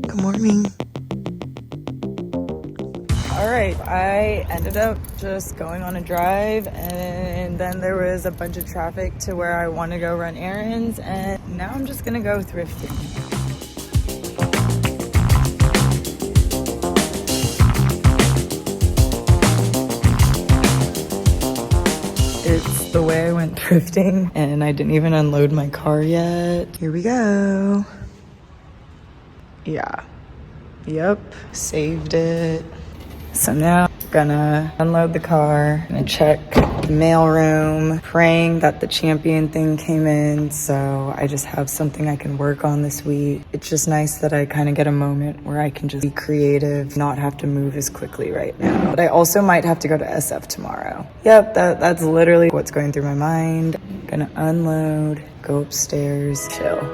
Good morning. All right, I ended up just going on a drive, and then there was a bunch of traffic to where I want to go run errands, and now I'm just gonna go thrifting. It's the way I went thrifting, and I didn't even unload my car yet. Here we go. Yeah. Yep. Saved it. So now I'm gonna unload the car, gonna check the mail room, praying that the champion thing came in, so I just have something I can work on this week. It's just nice that I kind of get a moment where I can just be creative, not have to move as quickly right now. But I also might have to go to SF tomorrow. Yep, that's literally what's going through my mind. Gonna unload, go upstairs, chill.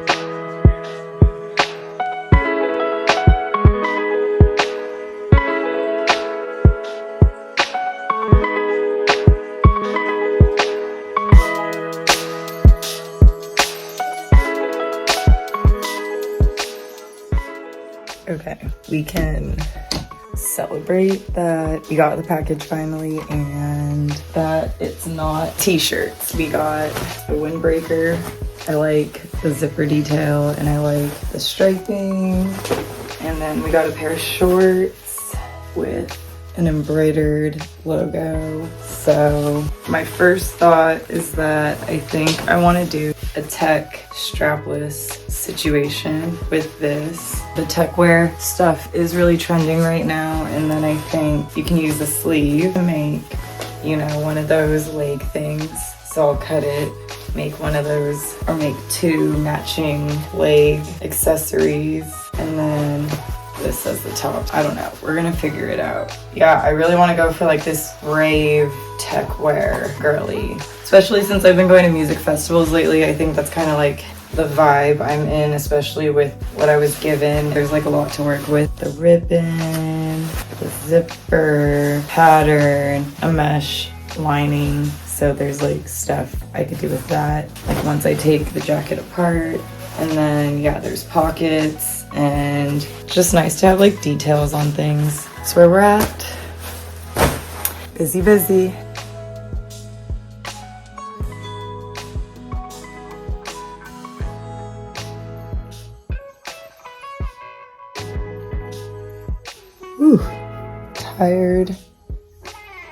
Okay, we can celebrate that we got the package finally and that it's not t-shirts. We got the windbreaker. I like the zipper detail and I like the striping. And then we got a pair of shorts with an embroidered logo. So my first thought is that I think I want to do a tech strapless situation with this. The tech wear stuff is really trending right now, and then I think you can use the sleeve to make, you know, one of those leg things. So I'll cut it, make one of those, or make two matching leg accessories, and then this as the top. I don't know, we're gonna figure it out. Yeah, I really want to go for like this rave tech wear girly, especially since I've been going to music festivals lately. I think that's kind of like the vibe I'm in, especially with what I was given. There's like a lot to work with. The ribbon, the zipper, pattern, a mesh lining. So there's like stuff I could do with that. Like once I take the jacket apart, and then yeah, there's pockets, and just nice to have like details on things. That's where we're at. Busy, busy. Whew. Tired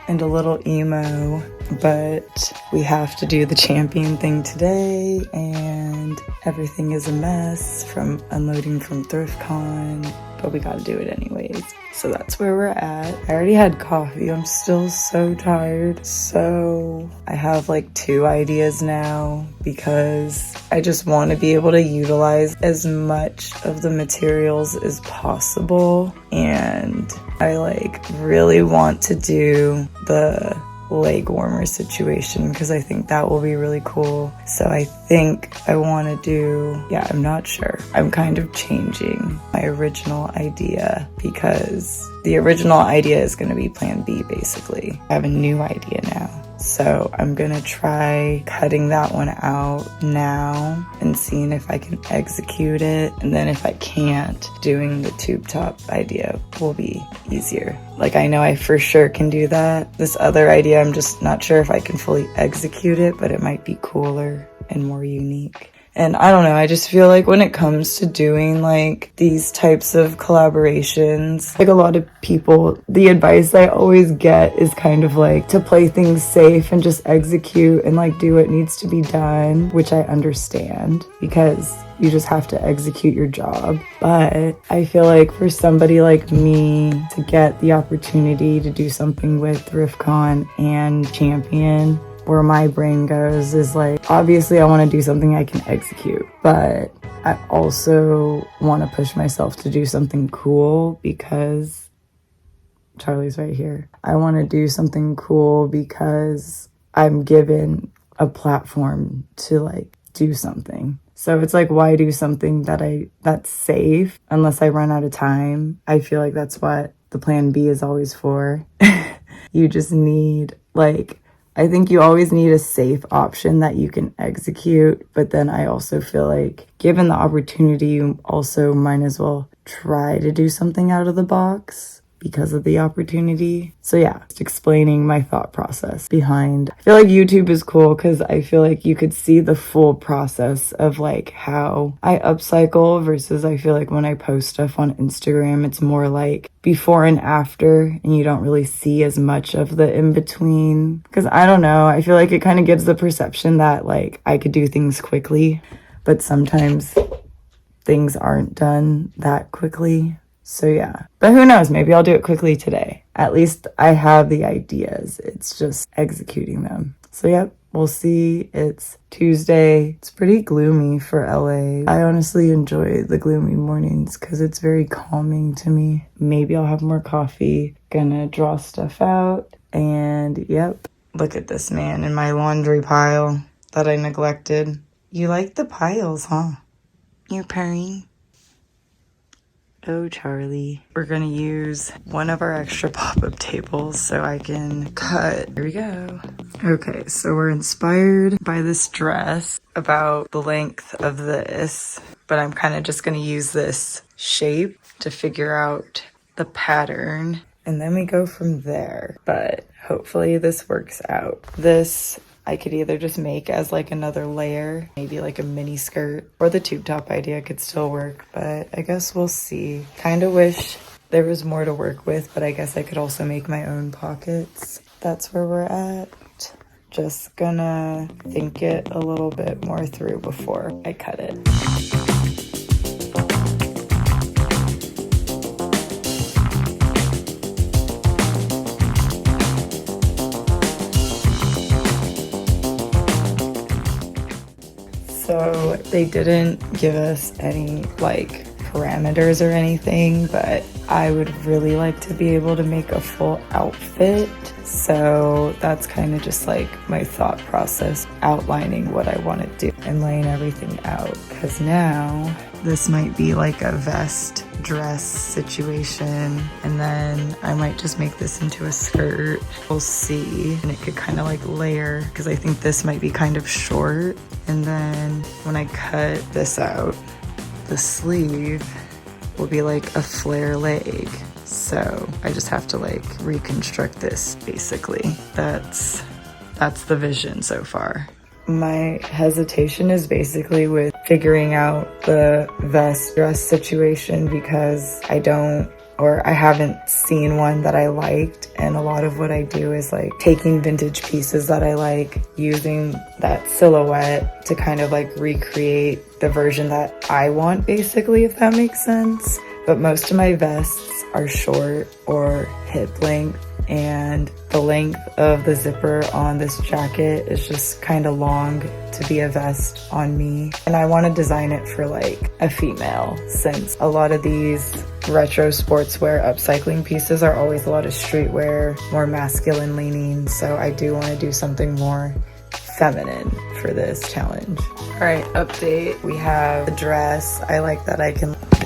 and a little emo, but we have to do the champion thing today, and everything is a mess from unloading from THRIFTCON, but we gotta do it anyways. So that's where we're at. I already had coffee. I'm still so tired. So I have like 2 ideas now because I just want to be able to utilize as much of the materials as possible. And I like really want to do the leg warmer situation because I think that will be really cool. So I think I want to do, yeah, I'm not sure. I'm kind of changing my original idea because the original idea is going to be plan B basically. I have a new idea now. So I'm gonna try cutting that one out now and seeing if I can execute it. And then if I can't, doing the tube top idea will be easier. Like I know I for sure can do that. This other idea, I'm just not sure if I can fully execute it, but it might be cooler and more unique. And I don't know, I just feel like when it comes to doing like these types of collaborations, like a lot of people, the advice I always get is kind of like to play things safe and just execute and like do what needs to be done, which I understand because you just have to execute your job. But I feel like for somebody like me to get the opportunity to do something with THRIFTCON and Champion, where my brain goes is like, obviously I want to do something I can execute, but I also want to push myself to do something cool because Charlie's right here. I want to do something cool because I'm given a platform to like do something. So it's like, why do something that's safe unless I run out of time? I feel like that's what the plan B is always for. You just need like, I think you always need a safe option that you can execute. But then I also feel like given the opportunity, you also might as well try to do something out of the box because of the opportunity. So yeah, just explaining my thought process behind. I feel like YouTube is cool because I feel like you could see the full process of like how I upcycle versus I feel like when I post stuff on Instagram, it's more like before and after, and you don't really see as much of the in between. Because I don't know, I feel like it kind of gives the perception that like I could do things quickly, but sometimes things aren't done that quickly. So yeah, but who knows, maybe I'll do it quickly today. At least I have the ideas. It's just executing them. So yep, we'll see. It's Tuesday. It's pretty gloomy for LA. I honestly enjoy the gloomy mornings because it's very calming to me. Maybe I'll have more coffee. Gonna draw stuff out. And yep, look at this man in my laundry pile that I neglected. You like the piles, huh? You're purring. Oh, Charlie. We're gonna use one of our extra pop-up tables so I can cut. Here we go. Okay, so we're inspired by this dress about the length of this, but I'm kind of just gonna use this shape to figure out the pattern, and then we go from there. But hopefully this works out. This I could either just make as like another layer, maybe like a mini skirt, or the tube top idea could still work, but I guess we'll see. Kind of wish there was more to work with, but I guess I could also make my own pockets. That's where we're at. Just gonna think it a little bit more through before I cut it. So they didn't give us any like parameters or anything, but I would really like to be able to make a full outfit. So that's kind of just like my thought process, outlining what I want to do and laying everything out. Because now this might be like a vest dress situation, and then I might just make this into a skirt. We'll see. And it could kind of like layer, because I think this might be kind of short. And then when I cut this out, the sleeve will be like a flare leg. So I just have to like reconstruct this basically. That's the vision so far. My hesitation is basically with figuring out the vest dress situation because I haven't seen one that I liked, and a lot of what I do is like taking vintage pieces that I like, using that silhouette to kind of like recreate the version that I want basically, if that makes sense. But most of my vests are short or hip length, and the length of the zipper on this jacket is just kind of long to be a vest on me. And I want to design it for like a female, since a lot of these retro sportswear upcycling pieces are always a lot of streetwear, more masculine leaning. So I do want to do something more feminine for this challenge. All right, update. We have the dress. I like that it's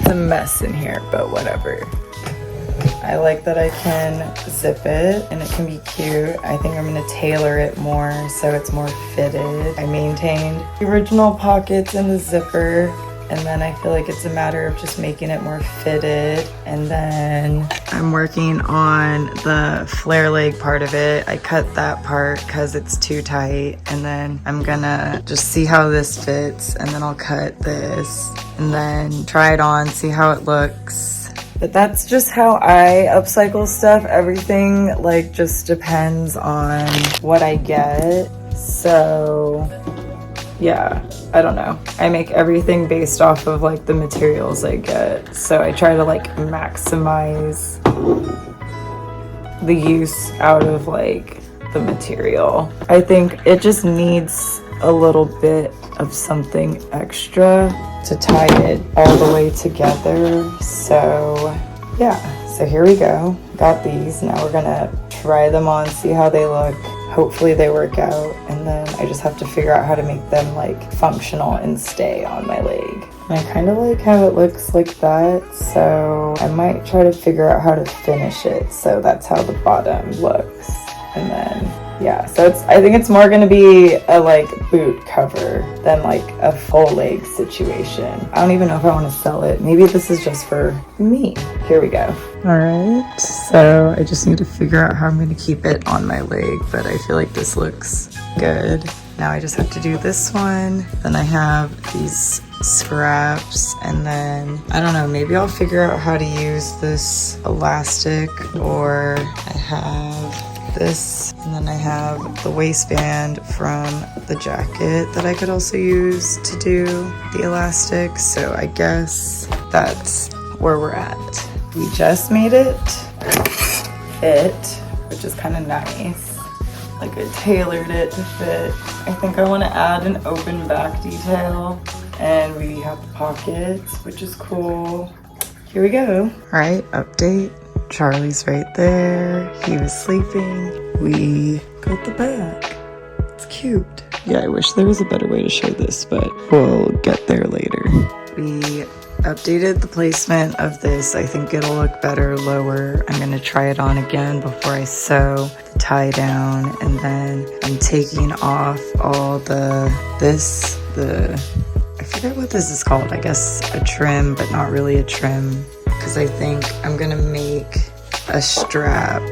a mess in here, but whatever. I like that I can zip it and it can be cute. I think I'm gonna tailor it more so it's more fitted. I maintained the original pockets in the zipper, and then I feel like it's a matter of just making it more fitted. And then I'm working on the flare leg part of it. I cut that part because it's too tight, and then I'm gonna just see how this fits, and then I'll cut this and then try it on, see how it looks. But that's just how I upcycle stuff. Everything like just depends on what I get. So yeah, I don't know. I make everything based off of like the materials I get. So I try to like maximize the use out of like the material. I think it just needs a little bit of something extra to tie it all the way together. So yeah, so here we go. Got these. Now we're gonna try them on, see how they look. Hopefully they work out, and then I just have to figure out how to make them like functional and stay on my leg. And I kind of like how it looks like that, so I might try to figure out how to finish it so that's how the bottom looks. And then Yeah, so I think it's more gonna be a like boot cover than like a full leg situation. I don't even know if I want to sell it. Maybe this is just for me. Here we go. All right, so I just need to figure out how I'm gonna keep it on my leg, but I feel like this looks good. Now I just have to do this one. Then I have these scraps, and then I don't know, maybe I'll figure out how to use this elastic, or I have this, and then I have the waistband from the jacket that I could also use to do the elastic. So I guess that's where we're at. We just made it fit, which is kind of nice. Like I tailored it to fit. I think I want to add an open back detail, and we have the pockets, which is cool. Here we go. All right, update. Charlie's right there. He was sleeping. We got the back. It's cute. Yeah, I wish there was a better way to show this, but we'll get there later. We updated the placement of this. I think it'll look better lower. I'm gonna try it on again before I sew the tie down, and then I'm taking off all I forget what this is called. I guess a trim, but not really a trim, because I think I'm gonna make a strap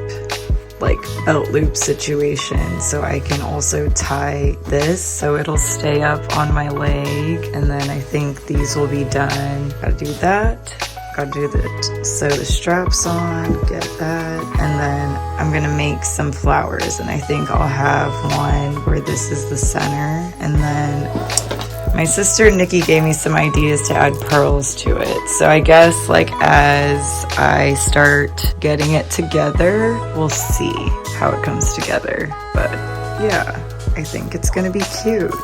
like belt loop situation, so I can also tie this so it'll stay up on my leg, and then I think these will be done. Gotta do that, gotta do that, sew the straps on, get that, and then I'm gonna make some flowers, and I think I'll have one where this is the center, and then my sister Nikki gave me some ideas to add pearls to it. So I guess like as I start getting it together, we'll see how it comes together. But yeah, I think it's gonna be cute.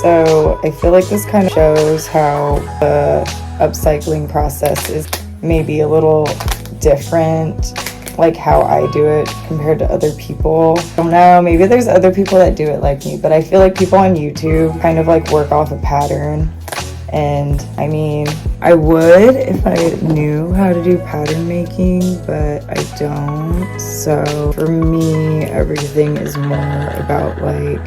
So I feel like this kind of shows how the upcycling process is maybe a little different, like how I do it compared to other people. I don't know, maybe there's other people that do it like me, but I feel like people on YouTube kind of like work off a pattern. And I mean, I would if I knew how to do pattern making, but I don't. So for me, everything is more about like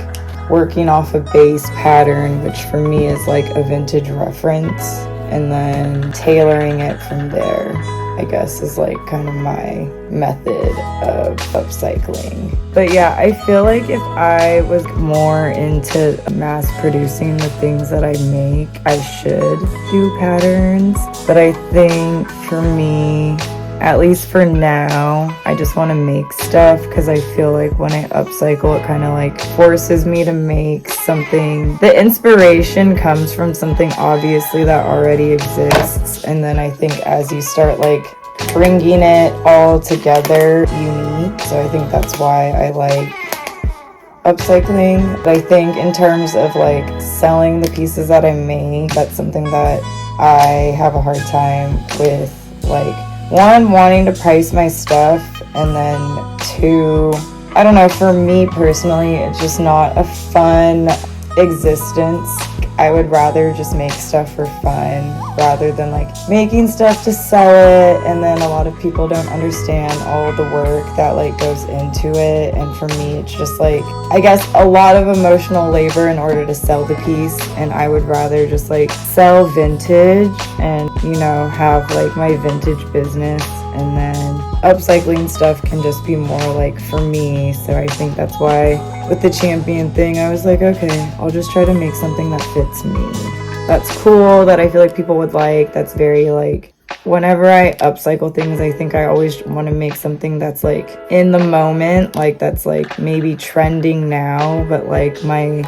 working off a base pattern, which for me is like a vintage reference, and then tailoring it from there, I guess, is like kind of my method of upcycling. But yeah, I feel like if I was more into mass producing the things that I make, I should do patterns. But I think for me, at least for now, I just want to make stuff, because I feel like when I upcycle, it kind of like forces me to make something. The inspiration comes from something obviously that already exists, and then I think as you start like bringing it all together, unique. So I think that's why I like upcycling. But I think in terms of like selling the pieces that I make, that's something that I have a hard time with, like, one, wanting to price my stuff, and then two, I don't know, for me personally, it's just not a fun existence. I would rather just make stuff for fun rather than like making stuff to sell it, and then a lot of people don't understand all the work that like goes into it. And for me, it's just like, I guess, a lot of emotional labor in order to sell the piece, and I would rather just like sell vintage and, you know, have like my vintage business, and then upcycling stuff can just be more like for me. So I think that's why with the champion thing, I was like, okay, I'll just try to make something that fits me, that's cool, that I feel like people would like, that's very like, whenever I upcycle things, I think I always want to make something that's like in the moment, like that's like maybe trending now, but like my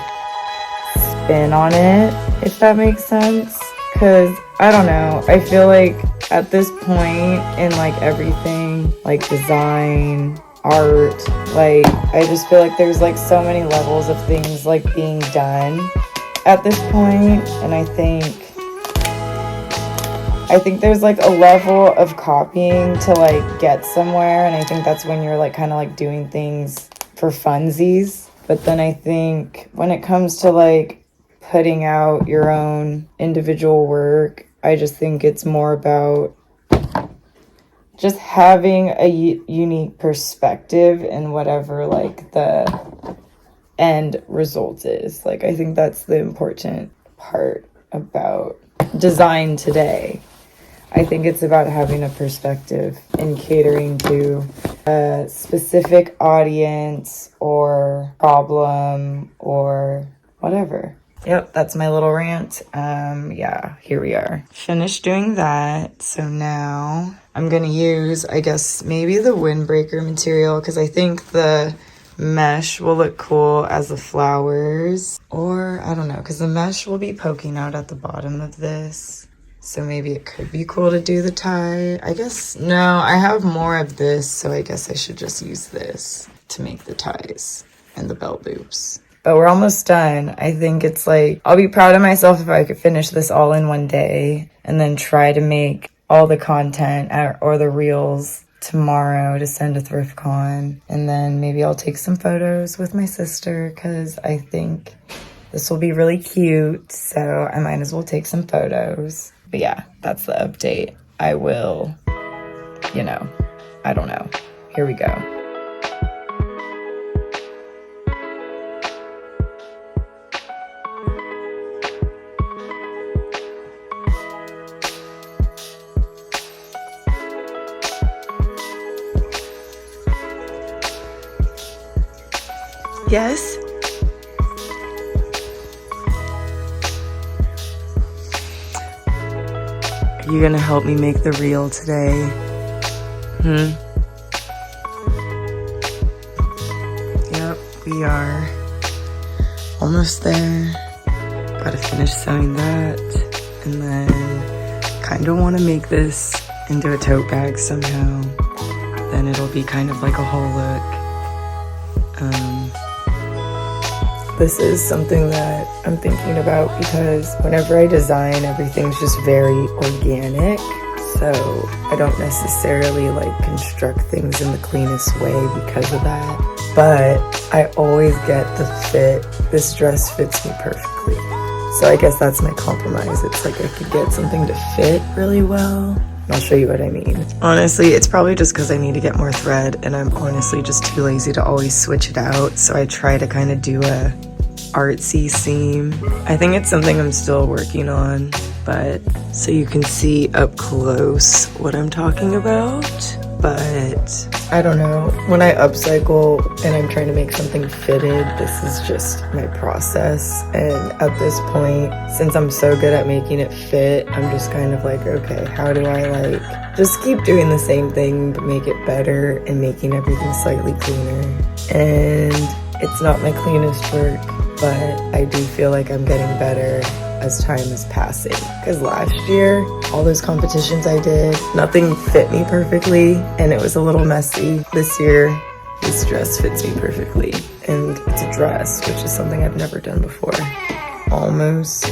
spin on it, if that makes sense. Because I don't know, I feel like at this point in like everything, like design, art, like I just feel like there's like so many levels of things like being done at this point, and I think there's like a level of copying to like get somewhere, and I think that's when you're like kind of like doing things for funsies. But then I think when it comes to like putting out your own individual work, I just think it's more about just having a unique perspective in whatever like the end result is. Like, I think that's the important part about design today. I think it's about having a perspective and catering to a specific audience or problem or whatever. Yep, that's my little rant. Yeah, here we are. Finished doing that. So now I'm gonna use, I guess, maybe the windbreaker material, because I think the mesh will look cool as the flowers. Or, I don't know, because the mesh will be poking out at the bottom of this. So maybe it could be cool to do the tie. I guess, no, I have more of this, so I guess I should just use this to make the ties and the belt loops. But we're almost done. I think it's like, I'll be proud of myself if I could finish this all in one day and then try to make all the content or the reels tomorrow to send to THRIFTCON. And then maybe I'll take some photos with my sister, because I think this will be really cute. So I might as well take some photos. But yeah, that's the update. I will, I don't know. Here we go. Yes? Are you gonna help me make the reel today? Yep, we are almost there. Gotta finish sewing that, and then kind of want to make this into a tote bag somehow. Then it'll be kind of like a whole look. This is something that I'm thinking about, because whenever I design, everything's just very organic. So I don't necessarily like construct things in the cleanest way because of that. But I always get the fit. This dress fits me perfectly. So I guess that's my compromise. It's like I could get something to fit really well. I'll show you what I mean. Honestly, it's probably just because I need to get more thread, and I'm honestly just too lazy to always switch it out. So I try to kind of do a artsy seam. I think it's something I'm still working on, but so you can see up close what I'm talking about. But I don't know, when I upcycle and I'm trying to make something fitted, this is just my process. And at this point, since I'm so good at making it fit, I'm just kind of like, okay, how do I like just keep doing the same thing but make it better and making everything slightly cleaner. And it's not my cleanest work, but I do feel like I'm getting better as time is passing. Because last year, all those competitions I did, nothing fit me perfectly, and it was a little messy. This year, this dress fits me perfectly, and it's a dress, which is something I've never done before. Almost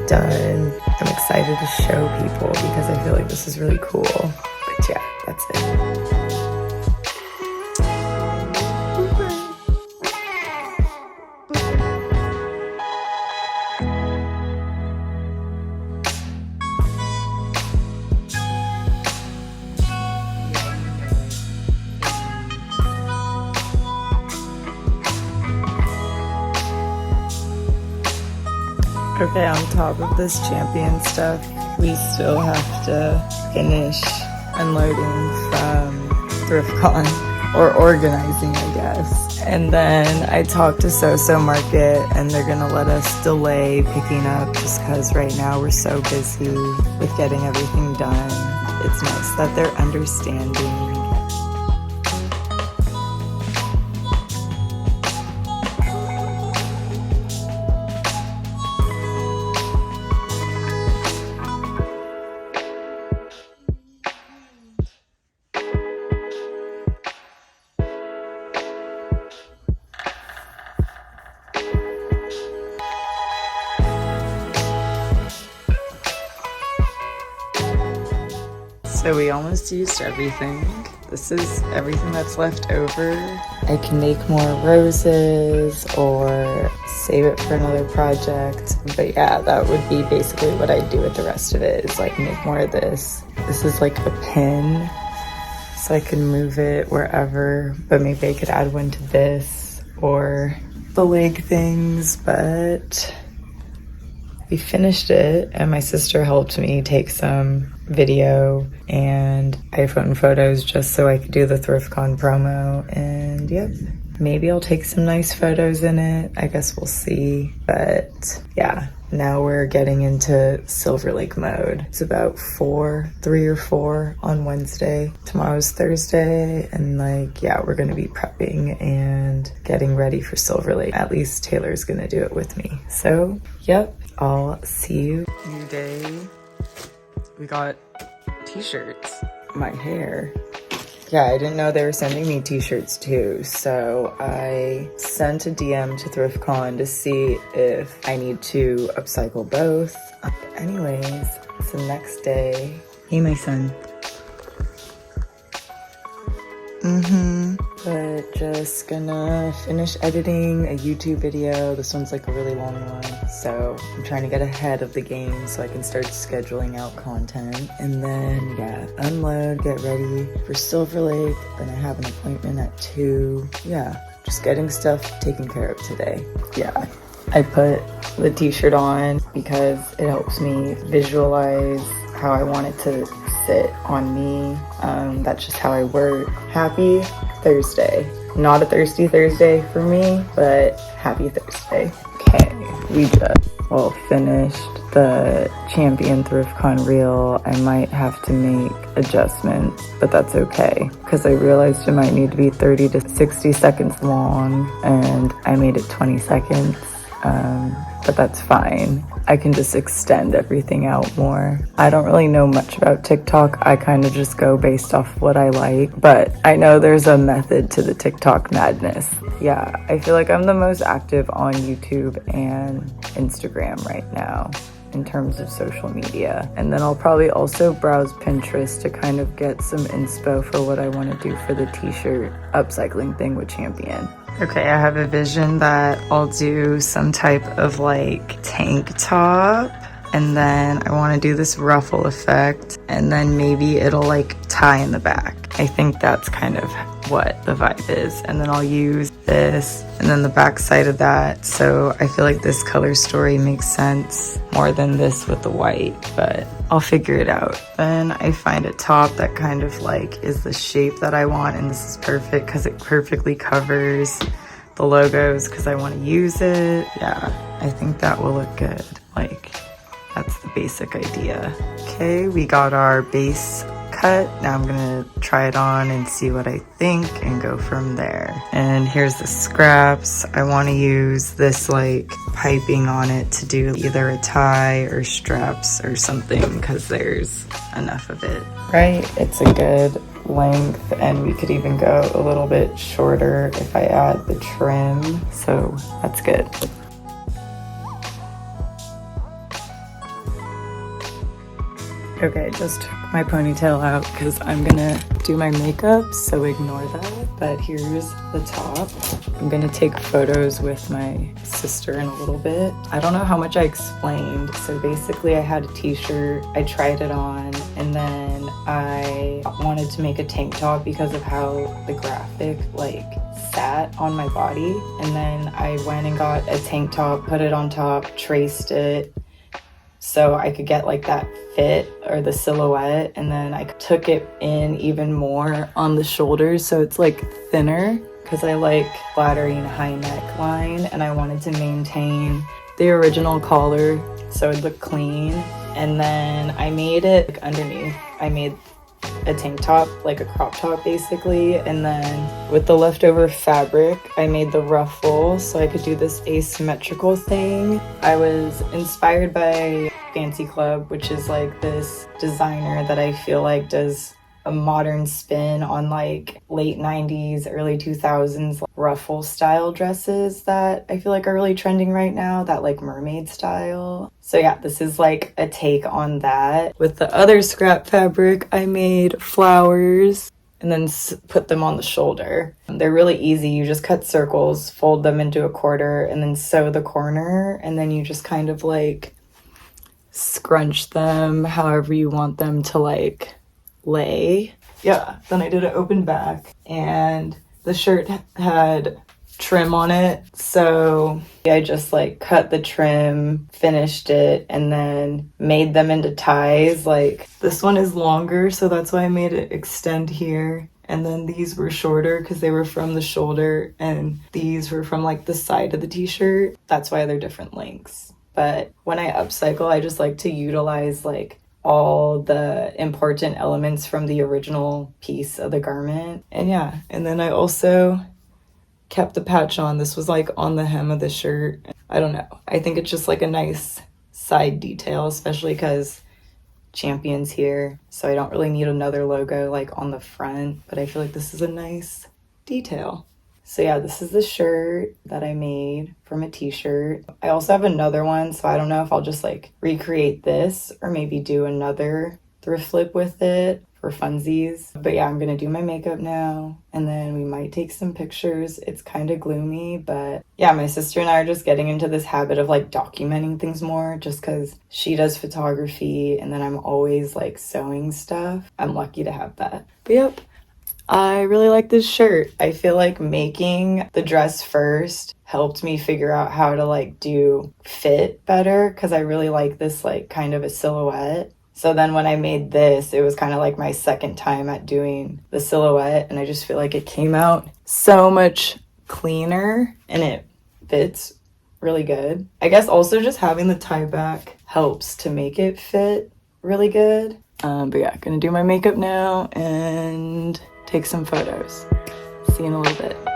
done. I'm excited to show people because I feel like this is really cool. But yeah, that's it. Okay, on top of this champion stuff, we still have to finish unloading from THRIFTCON, or organizing, I guess. And then I talked to So Market, and they're gonna let us delay picking up just because right now we're so busy with getting everything done. It's nice that they're understanding. So we almost used everything. This is everything that's left over. I can make more roses or save it for another project. But yeah, that would be basically what I'd do with the rest of it, is like make more of this. This is like a pin so I can move it wherever, but maybe I could add one to this or the leg things. But we finished it, and my sister helped me take some video and iPhone photos just so I could do the THRIFTCON promo. And yep, maybe I'll take some nice photos in it. I guess we'll see. But yeah, now we're getting into Silver Lake mode. It's about 3 or 4 on Wednesday. Tomorrow's Thursday, and like, yeah, we're gonna be prepping and getting ready for Silver Lake. At least Taylor's gonna do it with me. So yep, I'll see you. New day. We got t-shirts. My hair. Yeah, I didn't know they were sending me t-shirts too, so I sent a DM to THRIFTCON to see if I need to upcycle both. Anyways, it's the next day. Hey, my son. But just gonna finish editing a YouTube video. This one's like a really long one, so I'm trying to get ahead of the game so I can start scheduling out content. And then, yeah, unload, get ready for Silver Lake. Then I have an appointment at 2. Yeah, just getting stuff taken care of today. Yeah, I put the t-shirt on because it helps me visualize how I want it to sit on me. That's just how I work. Happy Thursday. Not a thirsty Thursday for me, but happy Thursday. Okay, we just finished the Champion THRIFTCON reel. I might have to make adjustments, but that's okay because I realized it might need to be 30 to 60 seconds long, and I made it 20 seconds. But that's fine. I can just extend everything out more. I don't really know much about TikTok. I kind of just go based off what I like, but I know there's a method to the TikTok madness. Yeah, I feel like I'm the most active on YouTube and Instagram right now in terms of social media. And then I'll probably also browse Pinterest to kind of get some inspo for what I want to do for the t-shirt upcycling thing with Champion. Okay, I have a vision that I'll do some type of like tank top, and then I want to do this ruffle effect, and then maybe it'll like tie in the back. I think that's kind of what the vibe is. And then I'll use this and then the back side of that. So I feel like this color story makes sense more than this with the white, but I'll figure it out. Then I find a top that kind of like is the shape that I want, and this is perfect because it perfectly covers the logos because I want to use it. Yeah, I think that will look good. Like, that's the basic idea. Okay, we got our base cut. Now I'm gonna try it on and see what I think and go from there. And here's the scraps. I want to use this like piping on it to do either a tie or straps or something because there's enough of it. Right, it's a good length, and we could even go a little bit shorter if I add the trim, so that's good. Okay, just took my ponytail out because I'm gonna do my makeup, so ignore that. But here's the top. I'm gonna take photos with my sister in a little bit. I don't know how much I explained. So basically I had a t-shirt, I tried it on, and then I wanted to make a tank top because of how the graphic like sat on my body. And then I went and got a tank top, put it on top, traced it, so I could get like that fit or the silhouette, and then I took it in even more on the shoulders so it's like thinner because I like flattering high neckline, and I wanted to maintain the original collar so it looked clean. And then I made it like underneath, I made a tank top, like a crop top basically, and then with the leftover fabric I made the ruffle so I could do this asymmetrical thing. I was inspired by Fancy Club, which is like this designer that I feel like does a modern spin on like late 90s, early 2000s ruffle style dresses that I feel like are really trending right now, that like mermaid style. So yeah, this is like a take on that. With the other scrap fabric, I made flowers and then put them on the shoulder. They're really easy. You just cut circles, fold them into a quarter, and then sew the corner, and then you just kind of like scrunch them however you want them to like lay. yeah, then I did an open back, and the shirt had trim on it, so I just like cut the trim, finished it, and then made them into ties. Like this one is longer, so that's why I made it extend here, and then these were shorter because they were from the shoulder, and these were from like the side of the t-shirt. That's why they're different lengths. But when I upcycle, I just like to utilize like all the important elements from the original piece of the garment. And yeah, and then I also kept the patch on. This was like on the hem of the shirt. I don't know. I think it's just like a nice side detail, especially because Champion's here. So I don't really need another logo like on the front, but I feel like this is a nice detail. So yeah, this is the shirt that I made from a t-shirt. I also have another one, so I don't know if I'll just like recreate this or maybe do another thrift flip with it for funsies. But yeah, I'm gonna do my makeup now, and then we might take some pictures. It's kind of gloomy, but yeah, my sister and I are just getting into this habit of like documenting things more, just because she does photography and then I'm always like sewing stuff. I'm lucky to have that. But yep, I really like this shirt. I feel like making the dress first helped me figure out how to like do fit better, because I really like this like kind of a silhouette. So then when I made this, it was kind of like my second time at doing the silhouette, and I just feel like it came out so much cleaner and it fits really good. I guess also just having the tie back helps to make it fit really good. But yeah, gonna do my makeup now and take some photos. See you in a little bit.